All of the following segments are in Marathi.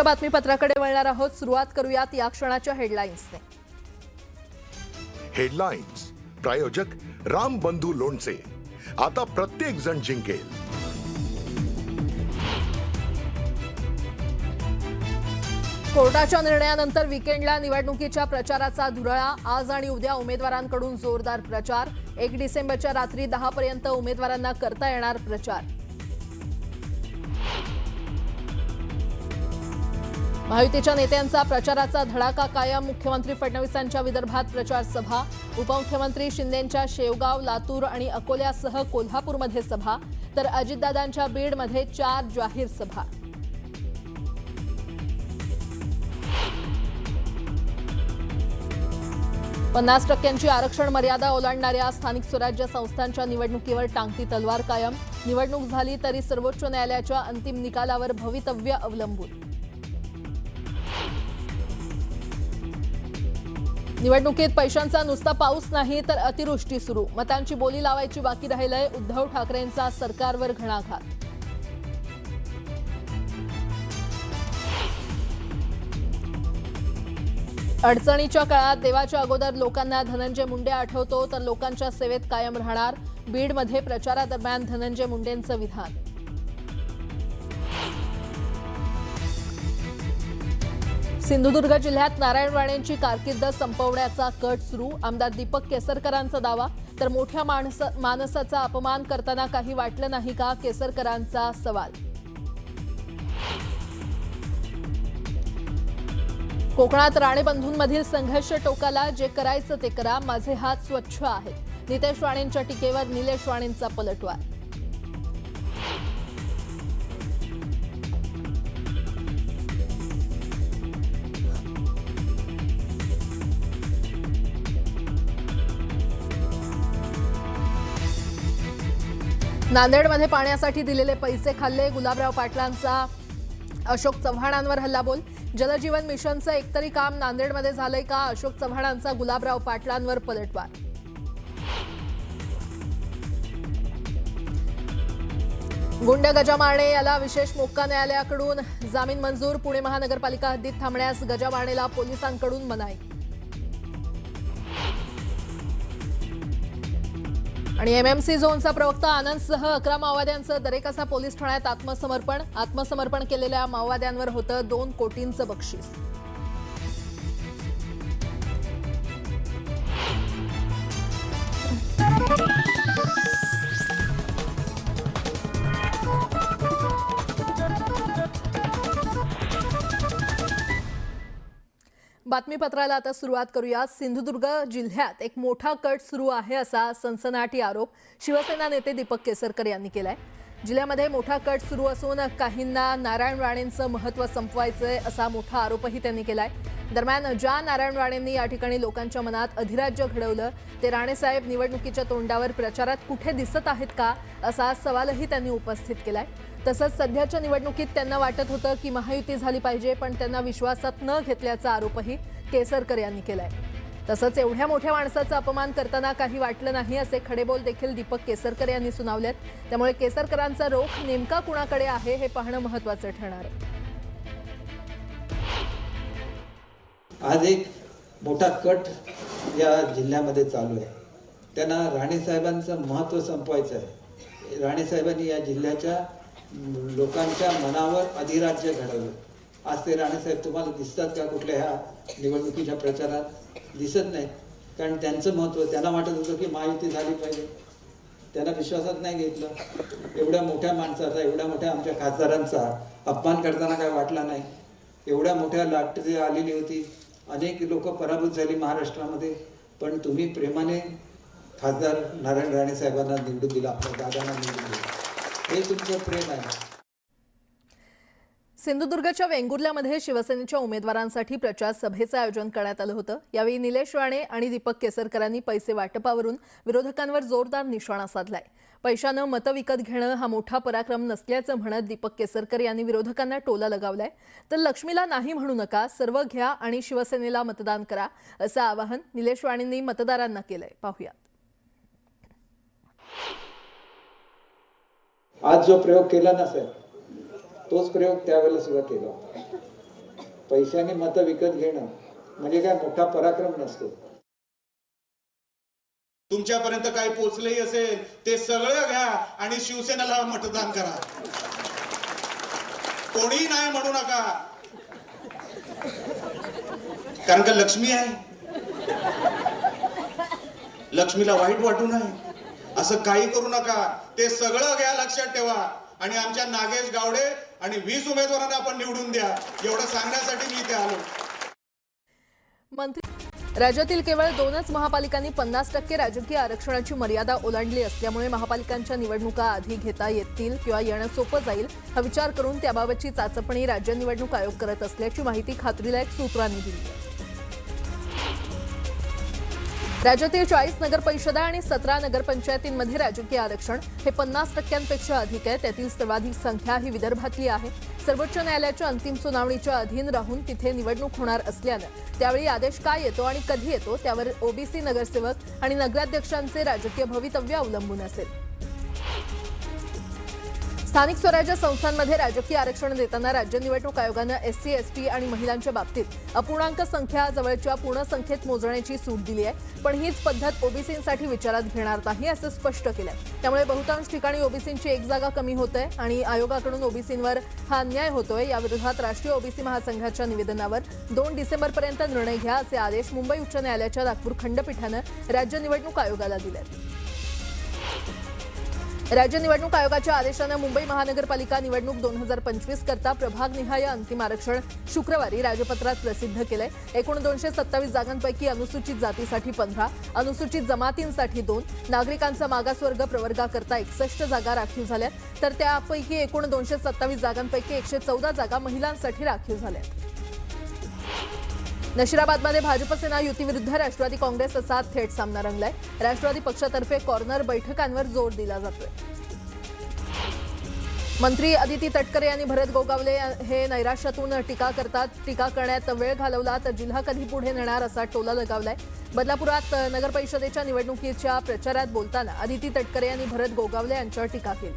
बातमीपत्राकडे वळणार आहोत। सुरुवात करूयात या क्षणाच्या हेडलाईन्सने। हेडलाईन्स प्रायोजक राम बंधू लोणचे। आता प्रत्येक जण जिंकेल। कोर्टाच्या निर्णयानंतर वीकेंडला निवडणुकीच्या प्रचाराचा धुरळा। आज आणि उद्या उमेदवारांकडून जोरदार प्रचार। 1 डिसेंबरच्या रात्री 10 पर्यंत उमेदवारांना करता येणार प्रचार। महायुतीच्या नेत्यांचा प्रचाराचा धडाका कायम। मुख्यमंत्री फडणवीसांच्या विदर्भात प्रचार सभा। उपमुख्यमंत्री शिंदेंच्या शेवगाव, लातूर आणि अकोल्यासह कोल्हापूरमध्ये सभा, तर अजितदादांच्या बीडमध्ये 4 जाहीर सभा। पन्नास टक्क्यांची आरक्षण मर्यादा ओलांडणाऱ्या स्थानिक स्वराज्य संस्थांच्या निवडणुकीवर टांगती तलवार कायम। निवडणूक झाली तरी सर्वोच्च न्यायालयाच्या अंतिम निकालावर भवितव्य अवलंबून। निवडणुकीत पैशांचा नुसता पाऊस नाही तर अतिवृष्टी सुरू। मतांची बोली लावायची बाकी राहिलंय। उद्धव ठाकरेंचा सरकारवर घणाघात। अडचणीच्या काळात देवाच्या अगोदर लोकांना धनंजय मुंडे आठवतो, तर लोकांच्या सेवेत कायम राहणार। बीडमध्ये प्रचारादरम्यान धनंजय मुंडेंचं विधान। सिंधुदुर्ग जिल्ह्यात नारायण राणेंची कारकीर्द संपवण्याचा कट सुरू। आमदार दीपक केसरकरांचा दावा, तर मोठ्या माणसाचा अपमान करताना काही वाटलं नाही का, केसरकरांचा सवाल। कोकणात राणेबंधूंमधील संघर्ष टोकाला। जे करायचं ते करा, माझे हात स्वच्छ आहेत। नितेश राणेंच्या टीकेवर निलेश राणेंचा पलटवार। नांदेडमध्ये पाण्यासाठी दिलेले पैसे खाल्ले। गुलाबराव पाटलांचा अशोक चव्हाणांवर हल्लाबोल। जलजीवन मिशनचं एकतरी काम नांदेडमध्ये झालंय का, अशोक चव्हाणांचा गुलाबराव पाटलांवर पलटवार। गुंड गजा मारणे याला विशेष मोक्का न्यायालयाकडून जामीन मंजूर। पुणे महानगरपालिका हद्दीत थांबण्यास गजा मारणेला पोलिसांकडून मनाई। आणि एमएमसी झोनचा प्रवक्ता आनंदसह 11 माओवाद्यांचं दरेकसा पोलीस ठाण्यात आत्मसमर्पण केलेल्या माओवाद्यांवर होतं 2 कोटींचं बक्षीस। बातमीपत्राला आता सुरुवात करूया। सिंधुदुर्ग जिल्ह्यात एक मोठा कट सुरू आहे असा सनसनाटी आरोप शिवसेना नेते दीपक केसरकर यांनी केलाय। जिल्ह्यामध्ये मोठा कट सुरू असून काहींना नारायण राणेंचं महत्त्व संपवायचंय असा मोठा आरोपही त्यांनी केलाय। दरम्यान ज्या नारायण राणेंनी या ठिकाणी लोकांच्या मनात अधिराज्य घडवलं, ते राणेसाहेब निवडणुकीच्या तोंडावर प्रचारात कुठे दिसत आहेत का, असा सवालही त्यांनी उपस्थित केलाय। तसंच सध्याच्या निवडणुकीत त्यांना वाटत होतं की महायुती झाली पाहिजे, पण त्यांना विश्वासात न घेतल्याचा आरोपही केसरकर यांनी केलाय। तसंच एवढ्या मोठ्या माणसाचा अपमान करताना काही वाटलं नाही असे खडेबोल देखील दीपक केसरकर यांनी सुनावलेत। त्यामुळे केसरकरांचा रोख नेमका कुणाकडे आहे हे पाहणं महत्त्वाचं ठरणार आहे। आज एक मोठा कट या जिल्ह्यामध्ये चालू आहे। त्यांना राणेसाहेबांचं महत्त्व संपवायचं आहे। राणेसाहेबांनी या जिल्ह्याच्या लोकांच्या मनावर अधिराज्य घडवलं। आज ते राणेसाहेब तुम्हाला दिसतात का कुठल्या ह्या निवडणुकीच्या प्रचारात? दिसत नाही, कारण त्यांचं महत्त्व, त्यांना वाटत होतं की महायुती झाली पाहिजे, त्यांना विश्वासात नाही घेतलं। एवढ्या मोठ्या माणसाचा, एवढ्या मोठ्या आमच्या खासदारांचा अपमान करताना काय वाटला नाही। एवढ्या मोठ्या लाटेरी आलेली होती, अनेक लोक पराभूत झाली महाराष्ट्रामध्ये, पण तुम्ही प्रेमाने खासदार नारायण राणे साहेबांना निवडून दिला, आपल्या दादांना निवडून दिला, हे तुमचं प्रेम आहे। सिंधुदुर्गच्या वेंगुर्ल्यामध्ये शिवसेनेच्या उमेदवारांसाठी प्रचार सभेचं आयोजन करण्यात आलं होतं। यावेळी निलेश राणे आणि दीपक केसरकरांनी पैसे वाटपावरून विरोधकांवर जोरदार निशाणा साधलाय। पैशानं मतं विकत घेणं हा मोठा पराक्रम नसल्याचं म्हणत दीपक केसरकर यांनी विरोधकांना टोला लगावलाय। तर लक्ष्मीला नाही म्हणू नका, सर्व घ्या आणि शिवसेनेला मतदान करा, असं आवाहन निलेश राणेंनी मतदारांना केलंय। पाहूया। आज जो प्रयोग केला ना साहेब, तोच प्रयोग त्यावेळेला सुद्धा केला होता। पैशाने मतं विकत घेणं म्हणजे काय मोठा पराक्रम नसतो. तुमच्यापर्यंत काय पोहोचलंही असेल ते सगळं घ्या आणि शिवसेनेला मतदान करा. कोणी नाही म्हणू नका, कारण का लक्ष्मी आहे. लक्ष्मीला वाईट वाटू नये असं काही करू नका. ते सगळं घ्या, लक्षात ठेवा. आणि आमच्या नागेश गावडे आणि 20 उमेदवारांना आपण निवडून द्या, एवढं सांगण्यासाठी मी इथे आलो. मंत्री राज्यातील केवळ 2च महापालिकांनी 50% राजकीय आरक्षणाची मर्यादा ओलांडली असल्यामुळे महापालिकांच्या निवडणुका आधी घेता येतील किंवा येणं सोपं जाईल हा विचार करून त्याबाबतची चाचपणी राज्य निवडणूक आयोग करत असल्याची माहिती खात्रीलायक सूत्रांनी दिली आहे. राज्यातील 40 नगरपरिषदा आणि 17 नगरपंचायतींमध्ये राजकीय आरक्षण हे 50%पेक्षा अधिक आहे. त्यातील सर्वाधिक संख्या ही विदर्भातली आहे. सर्वोच्च न्यायालयाच्या अंतिम सुनावणीच्या अधीन राहून तिथे निवडणूक होणार असल्यानं त्यावेळी आदेश काय येतो आणि कधी येतो त्यावर ओबीसी नगरसेवक आणि नगराध्यक्षांचे राजकीय भवितव्य अवलंबून असेल. स्थानिक स्वराज्य संस्थांमध्ये राजकीय आरक्षण देताना राज्य निवडणूक आयोगानं एससी, एसटी आणि महिलांच्या बाबतीत अपूर्णांक संख्या जवळच्या पूर्ण संख्येत मोजण्याची सूट दिली आहे. पण हीच पद्धत ओबीसींसाठी विचारात घेणार नाही असं स्पष्ट केलंय. त्यामुळे बहुतांश ठिकाणी ओबीसींची एक जागा कमी होते आणि आयोगाकडून ओबीसींवर हा अन्याय होतोय. याविरोधात राष्ट्रीय ओबीसी महासंघाच्या निवेदनावर 2 डिसेंबरपर्यंत निर्णय घ्या असे आदेश मुंबई उच्च न्यायालयाच्या नागपूर खंडपीठानं राज्य निवडणूक आयोगाला दिलेत. राज्य निवडणूक आयोगाच्या आदेशानं मुंबई महानगरपालिका निवडणूक 2025 करता प्रभागनिहाय अंतिम आरक्षण शुक्रवारी राजपत्रात प्रसिद्ध केलंय. एकूण 227 जागांपैकी अनुसूचित जातीसाठी 15, अनुसूचित जमातींसाठी 2, नागरिकांचा मागासवर्ग प्रवर्गाकरता 61 जागा राखीव झाल्यात, तर त्यापैकी एकूण 227 जागांपैकी 114 जागा महिलांसाठी राखीव झाल्यात. नशिराबादमध्ये भाजप सेना युतीविरुद्ध राष्ट्रवादी काँग्रेस असा थेट सामना रंगलाय. राष्ट्रवादी पक्षातर्फे कॉर्नर बैठकांवर जोर दिला जातोय. मंत्री अदिती तटकरे यांनी भरत गोगावले हे नैराश्यातून टीका करतात. टीका करण्यात वेळ घालवला तर जिल्हा कधी पुढे नेणार असा टोला लगावलाय. बदलापुरात नगरपरिषदेच्या निवडणुकीच्या प्रचारात बोलताना अदिती तटकरे यांनी भरत गोगावले यांच्यावर टीका केली.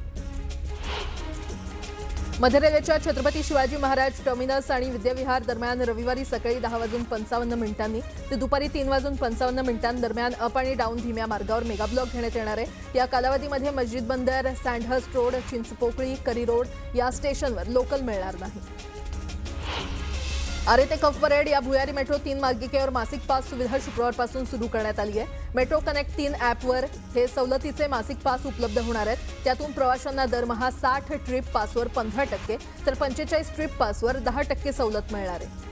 मध्य रेल्वेच्या छत्रपती शिवाजी महाराज टर्मिनस आणि विद्याविहार दरम्यान रविवारी सकाळी 10:55 ते दुपारी 3:55 दरम्यान अप आणि डाऊन धीम्या मार्गावर मेगाब्लॉक घेण्यात येणार आहे. या कालावधीमध्ये मस्जिद बंदर, सँडहर्स्ट रोड, चिंचपोकळी, करी रोड या स्टेशनवर लोकल मिळणार नाही. आरे ते कफ परेड या भुयारी मेट्रो 3 मार्गिकेवर मासिक पास सुविधा शुक्रवारपासून सुरू करण्यात आली आहे. मेट्रो कनेक्ट 3 ॲपवर हे सवलतीचे मासिक पास उपलब्ध होणार आहेत. त्यातून प्रवाशांना दरमहा 60 ट्रिप पासवर 15% तर 45 ट्रिप पासवर 10% सवलत मिळणार आहे.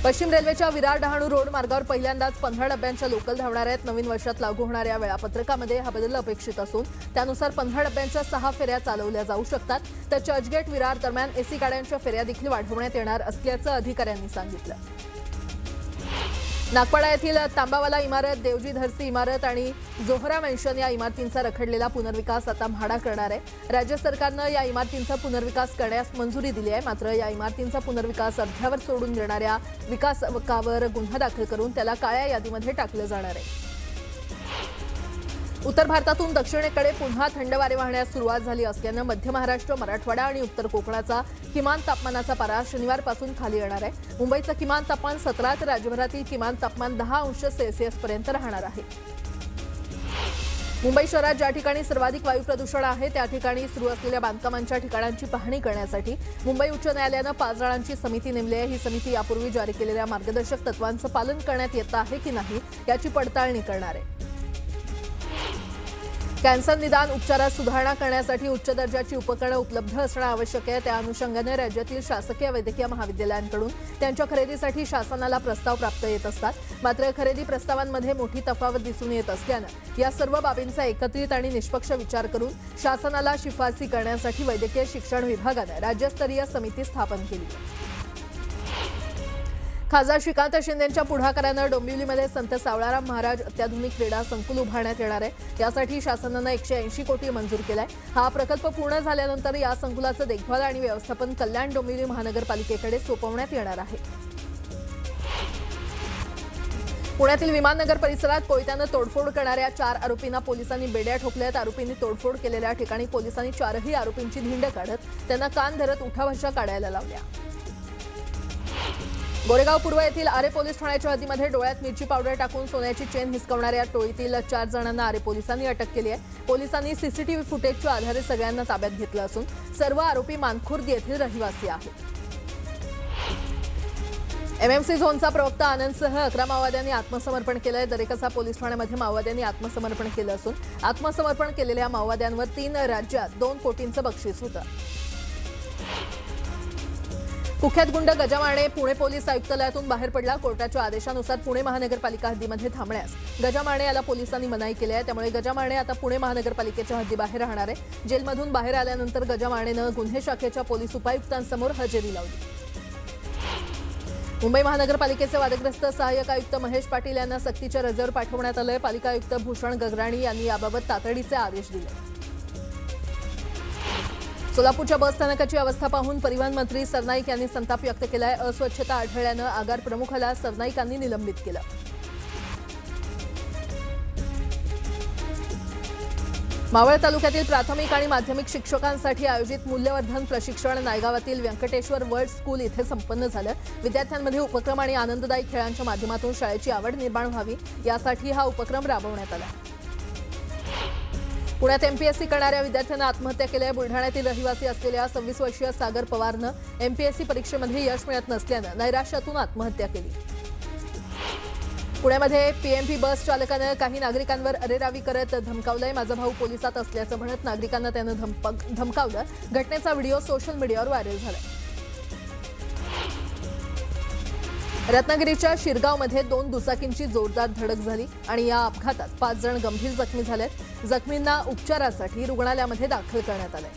पश्चिम रेल्वेच्या विरार डहाणू रोड मार्गावर पहिल्यांदाच 15 डब्यांच्या लोकल धावणार आहेत. नवीन वर्षात लागू होणाऱ्या वेळापत्रकामध्ये हा बदल अपेक्षित असून त्यानुसार 15 डब्यांच्या 6 फेऱ्या चालवल्या जाऊ शकतात. तर चर्चगेट विरार दरम्यान एसी गाड्यांच्या फेऱ्या देखील वाढवण्यात येणार असल्याचं अधिकाऱ्यांनी सांगितलं. नागपाडा येथील तांबावाला इमारत, देवजी धरसी इमारत आणि जोहरा मेन्शन या इमारतींचा रखडलेला पुनर्विकास आता म्हाडा करणार आहे. राज्य सरकारनं या इमारतींचा पुनर्विकास करण्यास मंजुरी दिली आहे. मात्र या इमारतींचा पुनर्विकास अर्ध्यावर सोडून देणाऱ्या विकासकावर गुन्हा दाखल करून त्याला काळ्या यादीमध्ये टाकलं जाणार आहे. उत्तर भारतातून दक्षिणेकडे पुन्हा थंड वारे वाहण्यास सुरुवात झाली असल्यानं मध्य महाराष्ट्र, मराठवाडा आणि उत्तर कोकणाचा किमान तापमानाचा पारा शनिवारपासून खाली येणार आहे. मुंबईचं किमान तापमान 17 तर राज्यभरातील किमान तापमान 10 अंश सेल्सिअसपर्यंत राहणार आहे. मुंबई शहरात ज्या ठिकाणी सर्वाधिक वायू प्रदूषण आहे त्या ठिकाणी सुरू असलेल्या बांधकामांच्या ठिकाणांची पाहणी करण्यासाठी मुंबई उच्च न्यायालयानं 5 जणांची समिती नेमली आहे. ही समिती यापूर्वी जारी केलेल्या मार्गदर्शक तत्वांचं पालन करण्यात येत आहे की नाही याची पडताळणी करणार आहे. कॅन्सर निदान उपचारात सुधारणा करण्यासाठी उच्च दर्जाची उपकरणं उपलब्ध असणं आवश्यक आहे. त्या अनुषंगाने राज्यातील शासकीय वैद्यकीय महाविद्यालयांकडून त्यांच्या खरेदीसाठी शासनाला प्रस्ताव प्राप्त येत असतात. मात्र खरेदी प्रस्तावांमध्ये मोठी तफावत दिसून येत असल्यानं या सर्व बाबींचा एकत्रित आणि निष्पक्ष विचार करून शासनाला शिफारसी करण्यासाठी वैद्यकीय शिक्षण विभागानं राज्यस्तरीय समिती स्थापन केली. खासदार श्रीकांत शिंदेंच्या पुढाकारानं डोंबिवलीमध्ये संत सावळाराम महाराज अत्याधुनिक क्रीडा संकुल उभारण्यात येणार आहे. यासाठी शासनानं 180 कोटी मंजूर केलाय. हा प्रकल्प पूर्ण झाल्यानंतर या संकुलाचं देखभाल आणि व्यवस्थापन कल्याण डोंबिवली महानगरपालिकेकडे सोपवण्यात येणार आहे. पुण्यातील विमाननगर परिसरात कोयत्यानं तोडफोड करणाऱ्या 4 आरोपींना पोलिसांनी बेड्या ठोकल्यात. आरोपींनी तोडफोड केलेल्या ठिकाणी पोलिसांनी 4ही आरोपींची धिंड काढत त्यांना कान धरत उठाभाषा काढायला लावल्या. गोरेगाव पूर्व येथील आरे पोलीस ठाण्याच्या हद्दीमध्ये डोळ्यात मिरची पावडर टाकून सोन्याची चेन हिसकवणाऱ्या टोळीतील 4 जणांना आरे पोलिसांनी अटक केली आहे. पोलिसांनी सीसीटीव्ही फुटेजच्या आधारे सगळ्यांना ताब्यात घेतलं असून सर्व आरोपी मानखुर्द येथील रहिवासी आहेत. एमएमसी झोनचा प्रवक्ता आनंदसह 11 माओवाद्यांनी आत्मसमर्पण केलंय. दरेकसा पोलीस ठाण्यामध्ये माओवाद्यांनी आत्मसमर्पण केलं असून आत्मसमर्पण केलेल्या माओवाद्यांवर 3 राज्यात 2 कोटींचं बक्षीस होतं. कुख्यात गुंड गजा माने पुणे पोलीस आयुक्तालयातून बाहेर पडला. कोर्टाच्या आदेशानुसार पुणे महानगरपालिका हद्दीमध्ये थांबण्यास गजा माने याला पोलिसांनी मनाई केली आहे. त्यामुळे गजा माने आता पुणे महानगरपालिकेच्या हद्दीबाहेर राहणार आहे. जेलमधून बाहेर आल्यानंतर गजा मानेनं गुन्हे शाखेच्या पोलीस उपायुक्तांसमोर हजेरी लावली. मुंबई महानगरपालिकेचे वादग्रस्त सहाय्यक आयुक्त महेश पाटील यांना सक्तीच्या रजेवर पाठवण्यात आलंय. पालिका आयुक्त भूषण गगराणी यांनी याबाबत तातडीचे आदेश दिले. सोलापूरच्या बस स्थानकाची अवस्था पाहून परिवहन मंत्री सरनाईक यांनी संताप व्यक्त केलाय. अस्वच्छता आढळल्यानं आगार प्रमुखाला सरनाईकांनी निलंबित केलं. मावळ तालुक्यातील प्राथमिक आणि माध्यमिक शिक्षकांसाठी आयोजित मूल्यवर्धन प्रशिक्षण नायगावातील व्यंकटेश्वर वर्ल्ड स्कूल इथे संपन्न झालं. विद्यार्थ्यांमध्ये उपक्रम आणि आनंददायी खेळांच्या माध्यमातून शाळेची आवड निर्माण व्हावी यासाठी हा उपक्रम राबवण्यात आला. पुण्यात एमपीएससी करणाऱ्या विद्यार्थ्यांना आत्महत्या केली आहे. बुलढाण्यातील रहिवासी असलेल्या 26 वर्षीय सागर पवारनं एमपीएससी परीक्षेमध्ये यश मिळत नसल्यानं नैराश्यातून आत्महत्या केली. पुण्यामध्ये पीएमपी बस चालकानं काही नागरिकांवर अरेरावी करत धमकावलंय. माझा भाऊ पोलिसात असल्याचं म्हणत नागरिकांना त्यानं धमकावलं. घटनेचा व्हिडिओ सोशल मीडियावर व्हायरल झाला. रत्नागिरीच्या शिरगावमध्ये 2 दुचाकींची जोरदार धडक झाली आणि या अपघातात 5 जण गंभीर जखमी झालेत. जखमींना उपचारासाठी रुग्णालयामध्ये दाखल करण्यात आलंय.